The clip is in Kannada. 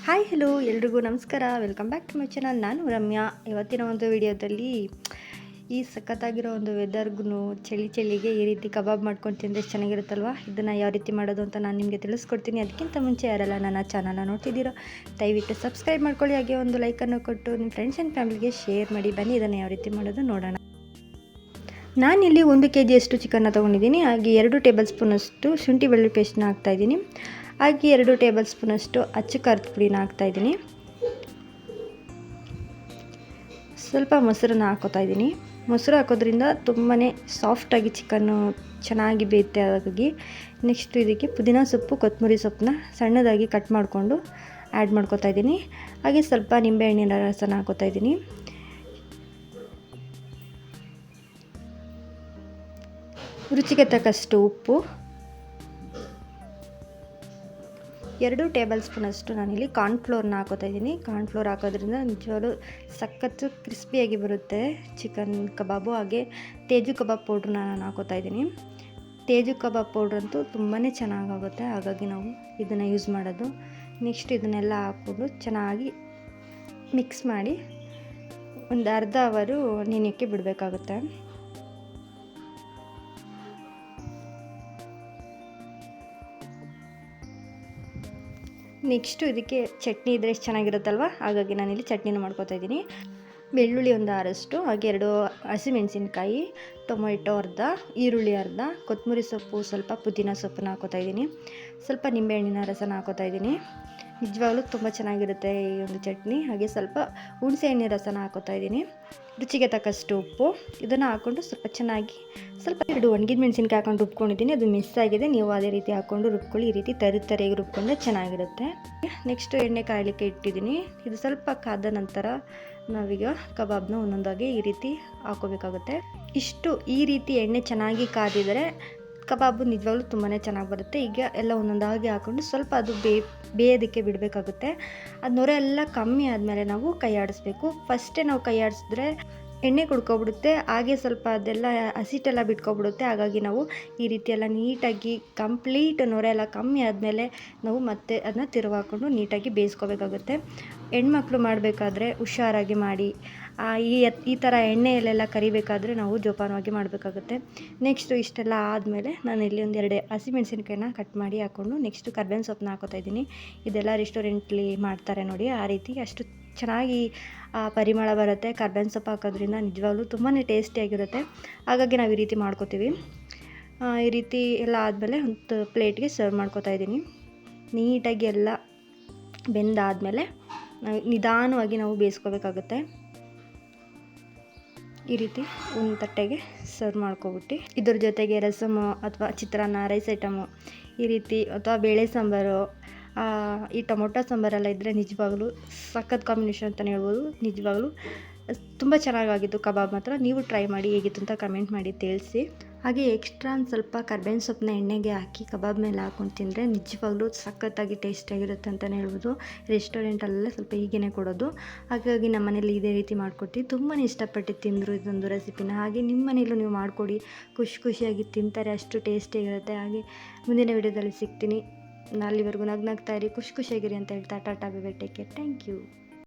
ಹಾಯ್ ಹಲೋ ಎಲ್ರಿಗೂ ನಮಸ್ಕಾರ. Welcome back to my channel. ನಾನು ರಮ್ಯಾ. ಇವತ್ತಿನ ಒಂದು ವಿಡಿಯೋದಲ್ಲಿ ಈ ಸಖತ್ತಾಗಿರೋ ಒಂದು ವೆದರ್ಗೂ ಚಳಿಗೆ ಈ ರೀತಿ ಕಬಾಬ್ ಮಾಡ್ಕೊಂಡು ತಿಂದರೆ ಚೆನ್ನಾಗಿರುತ್ತಲ್ವ. ಇದನ್ನು ಯಾವ ರೀತಿ ಮಾಡೋದು ಅಂತ ನಾನು ನಿಮಗೆ ತಿಳಿಸ್ಕೊಡ್ತೀನಿ. ಅದಕ್ಕಿಂತ ಮುಂಚೆ ಯಾರೆಲ್ಲ ನನ್ನ ಚಾನಲ್ನ ನೋಡ್ತಿದ್ದೀರೋ ದಯವಿಟ್ಟು ಸಬ್ಸ್ಕ್ರೈಬ್ ಮಾಡ್ಕೊಳ್ಳಿ. ಹಾಗೆ ಒಂದು ಲೈಕನ್ನು ಕೊಟ್ಟು ನಿಮ್ಮ ಫ್ರೆಂಡ್ಸ್ ಆ್ಯಂಡ್ ಫ್ಯಾಮಿಲಿಗೆ ಶೇರ್ ಮಾಡಿ. ಬನ್ನಿ ಇದನ್ನು ಯಾವ ರೀತಿ ಮಾಡೋದು ನೋಡೋಣ. ನಾನಿಲ್ಲಿ 1 kg ಚಿಕನ್ನ ತೊಗೊಂಡಿದ್ದೀನಿ. ಹಾಗೆ 2 ಟೇಬಲ್ ಸ್ಪೂನಷ್ಟು ಶುಂಠಿ ಬೆಳ್ಳುಳ್ಳಿ ಪೇಸ್ಟ್ನ ಹಾಕ್ತಾಯಿದ್ದೀನಿ. ಹಾಗೆ 2 ಟೇಬಲ್ ಸ್ಪೂನಷ್ಟು ಅಚ್ಚ ಖಾರದ ಪುಡಿನ ಹಾಕ್ತಾಯಿದ್ದೀನಿ. ಸ್ವಲ್ಪ ಮೊಸರನ್ನ ಹಾಕೋತಾ ಇದ್ದೀನಿ. ಮೊಸರು ಹಾಕೋದ್ರಿಂದ ತುಂಬಾ ಸಾಫ್ಟಾಗಿ ಚಿಕನ್ನು ಚೆನ್ನಾಗಿ ಬೇಯುತ್ತೆ. ಹಾಗಾಗಿ ನೆಕ್ಸ್ಟ್ ಇದಕ್ಕೆ ಪುದೀನ ಸೊಪ್ಪು, ಕೊತ್ತಂಬರಿ ಸೊಪ್ಪನ್ನ ಸಣ್ಣದಾಗಿ ಕಟ್ ಮಾಡಿಕೊಂಡು ಆ್ಯಡ್ ಮಾಡ್ಕೋತಾ ಇದ್ದೀನಿ. ಹಾಗೆ ಸ್ವಲ್ಪ ನಿಂಬೆಹಣ್ಣಿನ ರಸನ ಹಾಕೋತಾ ಇದ್ದೀನಿ. ರುಚಿಗೆ ತಕ್ಕಷ್ಟು ಉಪ್ಪು, 2 ಟೇಬಲ್ ಸ್ಪೂನಷ್ಟು ನಾನಿಲ್ಲಿ ಕಾರ್ನ್ಫ್ಲೋರ್ನ ಹಾಕೋತಾ ಇದ್ದೀನಿ. ಕಾರ್ನ್ಫ್ಲೋರ್ ಹಾಕೋದ್ರಿಂದ ನಿಜವಾಗ್ಲೂ ಸಖತ್ತು ಕ್ರಿಸ್ಪಿಯಾಗಿ ಬರುತ್ತೆ ಚಿಕನ್ ಕಬಾಬು. ಹಾಗೆ ತೇಜು ಕಬಾಬ್ ಪೌಡ್ರನ್ನ ನಾನು ಹಾಕೋತಾ ಇದ್ದೀನಿ. ತೇಜು ಕಬಾಬ್ ಪೌಡ್ರಂತೂ ತುಂಬಾ ಚೆನ್ನಾಗಾಗುತ್ತೆ, ಹಾಗಾಗಿ ನಾವು ಇದನ್ನು ಯೂಸ್ ಮಾಡೋದು. ನೆಕ್ಸ್ಟ್ ಇದನ್ನೆಲ್ಲ ಹಾಕ್ಕೊಂಡು ಚೆನ್ನಾಗಿ ಮಿಕ್ಸ್ ಮಾಡಿ ಒಂದು ಅರ್ಧ ಅವರು ನೆನೆಯೋಕ್ಕೆ ಬಿಡಬೇಕಾಗುತ್ತೆ. ನೆಕ್ಸ್ಟು ಇದಕ್ಕೆ ಚಟ್ನಿ ಇದ್ದರೆ ಎಷ್ಟು ಚೆನ್ನಾಗಿರುತ್ತಲ್ವ, ಹಾಗಾಗಿ ನಾನಿಲ್ಲಿ ಚಟ್ನಿನ ಮಾಡ್ಕೊತಾ ಇದ್ದೀನಿ. ಬೆಳ್ಳುಳ್ಳಿ ಒಂದು 6, ಹಾಗೆ 2 ಹಸಿಮೆಣಸಿನ್ಕಾಯಿ, ಟೊಮೆಟೊ ಅರ್ಧ, ಈರುಳ್ಳಿ ಅರ್ಧ, ಕೊತ್ತಂಬರಿ ಸೊಪ್ಪು ಸ್ವಲ್ಪ, ಪುದೀನ ಸೊಪ್ಪನ್ನ ಹಾಕೋತಾ ಇದ್ದೀನಿ. ಸ್ವಲ್ಪ ನಿಂಬೆಹಣ್ಣಿನ ರಸನ ಹಾಕೋತಾ ಇದ್ದೀನಿ. ನಿಜವಾಗ್ಲೂ ತುಂಬ ಚೆನ್ನಾಗಿರುತ್ತೆ ಈ ಒಂದು ಚಟ್ನಿ. ಹಾಗೆ ಸ್ವಲ್ಪ ಹುಣಸೆ ಹಣ್ಣಿನ ರಸನ ಹಾಕೋತಾ ಇದ್ದೀನಿ. ರುಚಿಗೆ ತಕ್ಕಷ್ಟು ಉಪ್ಪು. ಇದನ್ನು ಹಾಕ್ಕೊಂಡು ಸ್ವಲ್ಪ ಚೆನ್ನಾಗಿ ಸ್ವಲ್ಪ 2 ಒಣಗಿದ ಮೆಣಸಿನ್ಕಾಯಿ ಹಾಕೊಂಡು ರುಬ್ಕೊಂಡಿದ್ದೀನಿ. ಅದು ಮಿಸ್ ಆಗಿದೆ, ನೀವು ಅದೇ ರೀತಿ ಹಾಕ್ಕೊಂಡು ರುಬ್ಕೊಳ್ಳಿ. ಈ ರೀತಿ ತರಿಯಾಗಿ ರುಬ್ಕೊಂಡ್ರೆ ಚೆನ್ನಾಗಿರುತ್ತೆ. ನೆಕ್ಸ್ಟು ಎಣ್ಣೆ ಕಾಯಲಿಕ್ಕೆ ಇಟ್ಟಿದ್ದೀನಿ. ಇದು ಸ್ವಲ್ಪ ಕಾದ ನಂತರ ನಾವೀಗ ಕಬಾಬ್ನ ಒಂದೊಂದಾಗಿ ಈ ರೀತಿ ಹಾಕೋಬೇಕಾಗುತ್ತೆ. ಈ ರೀತಿ ಎಣ್ಣೆ ಚೆನ್ನಾಗಿ ಕಾದಿದರೆ ಕಬಾಬು ನಿಜವಾಗ್ಲೂ ತುಂಬಾ ಚೆನ್ನಾಗಿ ಬರುತ್ತೆ. ಈಗ ಎಲ್ಲ ಒಂದೊಂದಾಗಿ ಹಾಕ್ಕೊಂಡು ಸ್ವಲ್ಪ ಅದು ಬೇಯೋದಕ್ಕೆ ಬಿಡಬೇಕಾಗುತ್ತೆ. ಅದು ನೊರೆ ಎಲ್ಲ ಕಮ್ಮಿ ಆದಮೇಲೆ ನಾವು ಕೈ ಆಡಿಸ್ಬೇಕು. ಫಸ್ಟೇ ನಾವು ಕೈ ಆಡಿಸಿದ್ರೆ ಎಣ್ಣೆ ಕುಡ್ಕೊಬಿಡುತ್ತೆ, ಹಾಗೆ ಸ್ವಲ್ಪ ಅದೆಲ್ಲ ಹಸಿಟ್ಟೆಲ್ಲ ಬಿಟ್ಕೊಬಿಡುತ್ತೆ. ಹಾಗಾಗಿ ನಾವು ಈ ರೀತಿ ಎಲ್ಲ ನೀಟಾಗಿ ಕಂಪ್ಲೀಟ್ ನೊರೆ ಎಲ್ಲ ಕಮ್ಮಿ ಆದಮೇಲೆ ನಾವು ಮತ್ತೆ ಅದನ್ನ ತಿರುವಾಕೊಂಡು ನೀಟಾಗಿ ಬೇಯಿಸ್ಕೋಬೇಕಾಗುತ್ತೆ. ಹೆಣ್ಮಕ್ಳು ಮಾಡಬೇಕಾದ್ರೆ ಹುಷಾರಾಗಿ ಮಾಡಿ. ಈ ಥರ ಎಣ್ಣೆಯಲ್ಲೆಲ್ಲ ಕರಿಬೇಕಾದ್ರೆ ನಾವು ಜೋಪಾನವಾಗಿ ಮಾಡಬೇಕಾಗುತ್ತೆ. ನೆಕ್ಸ್ಟು ಇಷ್ಟೆಲ್ಲ ಆದಮೇಲೆ ನಾನು ಇಲ್ಲಿ ಒಂದು 2 ಹಸಿಮೆಣಸಿನ್ಕಾಯಿನ ಕಟ್ ಮಾಡಿ ಹಾಕ್ಕೊಂಡು ನೆಕ್ಸ್ಟು ಕರ್ಬೇವಿನ ಸೊಪ್ಪನ್ನ ಹಾಕೋತಾ ಇದ್ದೀನಿ. ಇದೆಲ್ಲ ರೆಸ್ಟೋರೆಂಟ್ಲಿ ಮಾಡ್ತಾರೆ ನೋಡಿ, ಆ ರೀತಿ ಅಷ್ಟು ಚೆನ್ನಾಗಿ ಪರಿಮಳ ಬರುತ್ತೆ. ಕರ್ಬೇವಿನ ಸೊಪ್ಪು ಹಾಕೋದ್ರಿಂದ ನಿಜವಾಗ್ಲೂ ತುಂಬಾ ಟೇಸ್ಟಿಯಾಗಿರುತ್ತೆ. ಹಾಗಾಗಿ ನಾವು ಈ ರೀತಿ ಮಾಡ್ಕೋತೀವಿ. ಈ ರೀತಿ ಎಲ್ಲ ಆದಮೇಲೆ ಒಂದು ಪ್ಲೇಟ್ಗೆ ಸರ್ವ್ ಮಾಡ್ಕೋತಾ ಇದ್ದೀನಿ. ನೀಟಾಗಿ ಎಲ್ಲ ಬೆಂದಾದಮೇಲೆ ನಿಧಾನವಾಗಿ ನಾವು ಬೇಯಿಸ್ಕೋಬೇಕಾಗುತ್ತೆ. ಈ ರೀತಿ ಒಂದು ತಟ್ಟೆಗೆ ಸರ್ವ್ ಮಾಡ್ಕೊಬಿಟ್ಟು ಇದ್ರ ಜೊತೆಗೆ ರಸಮು ಅಥವಾ ಚಿತ್ರಾನ್ನ, ರೈಸ್ ಐಟಮು ಈ ರೀತಿ ಅಥವಾ ಬೇಳೆ ಸಾಂಬಾರು, ಈ ಟೊಮೊಟೊ ಸಾಂಬಾರೆಲ್ಲ ಇದ್ದರೆ ನಿಜವಾಗ್ಲೂ ಸಖತ್ ಕಾಂಬಿನೇಷನ್ ಅಂತಲೇ ಹೇಳ್ಬೋದು. ನಿಜವಾಗ್ಲೂ ತುಂಬ ಚೆನ್ನಾಗಾಗಿತ್ತು ಕಬಾಬ್ ಮಾತ್ರ. ನೀವು ಟ್ರೈ ಮಾಡಿ, ಹೇಗಿತ್ತು ಅಂತ ಕಮೆಂಟ್ ಮಾಡಿ ತಿಳಿಸಿ. ಹಾಗೆ ಎಕ್ಸ್ಟ್ರಾ ಒಂದು ಸ್ವಲ್ಪ ಕರ್ಬೇವಿನ ಸೊಪ್ಪನ್ನ ಎಣ್ಣೆಗೆ ಹಾಕಿ ಕಬಾಬ್ ಮೇಲೆ ಹಾಕೊಂಡು ತಿಂದರೆ ನಿಜವಾಗ್ಲೂ ಸಖತ್ತಾಗಿ ಟೇಸ್ಟಿಯಾಗಿರುತ್ತೆ ಅಂತಲೇ ಹೇಳ್ಬೋದು. ರೆಸ್ಟೋರೆಂಟಲ್ಲೆಲ್ಲ ಸ್ವಲ್ಪ ಹೀಗೇ ಕೊಡೋದು. ಹಾಗಾಗಿ ನಮ್ಮ ಮನೇಲಿ ಇದೇ ರೀತಿ ಮಾಡಿಕೊಟ್ಟು ತುಂಬಾ ಇಷ್ಟಪಟ್ಟು ತಿಂದರು ಇದೊಂದು ರೆಸಿಪಿನ. ಹಾಗೆ ನಿಮ್ಮ ಮನೇಲೂ ನೀವು ಮಾಡಿಕೊಡಿ, ಖುಷಿಯಾಗಿ ತಿಂತಾರೆ, ಅಷ್ಟು ಟೇಸ್ಟಿಯಾಗಿರುತ್ತೆ. ಹಾಗೆ ಮುಂದಿನ ವಿಡಿಯೋದಲ್ಲಿ ಸಿಗ್ತೀನಿ. ಅಲ್ಲಿವರೆಗೂ ನಗ್ನಾಗ್ತಾ ಇರಿ, ಖುಷಿಯಾಗಿರಿ ಅಂತ ಹೇಳ್ತಾ tata bye bye, take care, thank you.